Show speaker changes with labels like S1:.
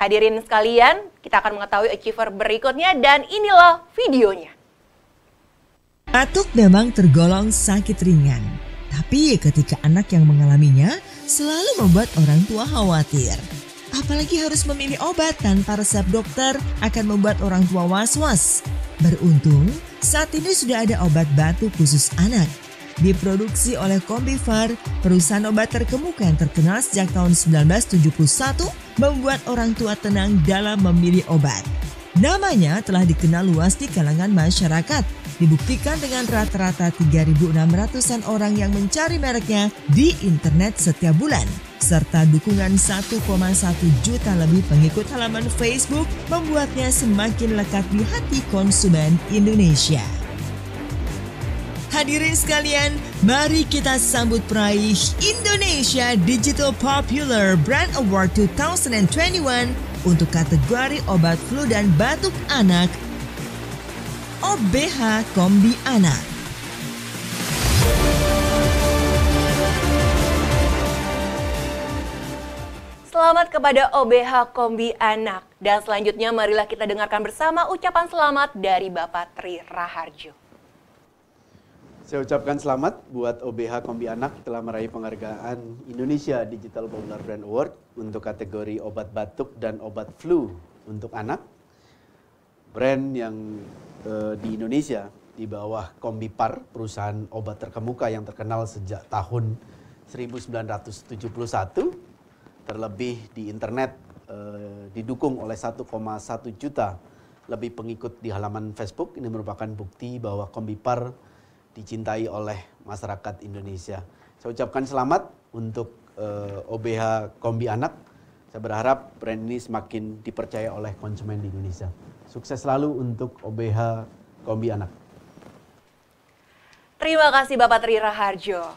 S1: Hadirin sekalian, kita akan mengetahui achiever berikutnya dan inilah videonya.
S2: Batuk memang tergolong sakit ringan, tapi ketika anak yang mengalaminya selalu membuat orang tua khawatir. Apalagi harus memilih obat tanpa resep dokter akan membuat orang tua was-was. Beruntung, saat ini sudah ada obat batuk khusus anak. Diproduksi oleh Combiphar, perusahaan obat terkemuka yang terkenal sejak tahun 1971, membuat orang tua tenang dalam memilih obat. Namanya telah dikenal luas di kalangan masyarakat. Dibuktikan dengan rata-rata 3.600-an orang yang mencari mereknya di internet setiap bulan. Serta dukungan 1,1 juta lebih pengikut halaman Facebook membuatnya semakin lekat di hati konsumen Indonesia. Hadirin sekalian, mari kita sambut peraih Indonesia Digital Popular Brand Award 2021 untuk kategori obat flu dan batuk anak OBH Kombi Anak.
S1: Selamat kepada OBH Kombi Anak. Dan selanjutnya marilah kita dengarkan bersama ucapan selamat dari Bapak Tri Raharjo.
S3: Saya ucapkan selamat buat OBH Kombi Anak telah meraih penghargaan Indonesia Digital Popular Brand Award untuk kategori obat batuk dan obat flu untuk anak. Brand yang di Indonesia di bawah Combiphar, perusahaan obat terkemuka yang terkenal sejak tahun 1971, terlebih di internet didukung oleh 1,1 juta lebih pengikut di halaman Facebook. Ini merupakan bukti bahwa Combiphar dicintai oleh masyarakat Indonesia. Saya ucapkan selamat untuk OBH Kombi Anak. Saya berharap brand ini semakin dipercaya oleh konsumen di Indonesia. Sukses selalu untuk OBH Kombi Anak.
S1: Terima kasih Bapak Tri Raharjo.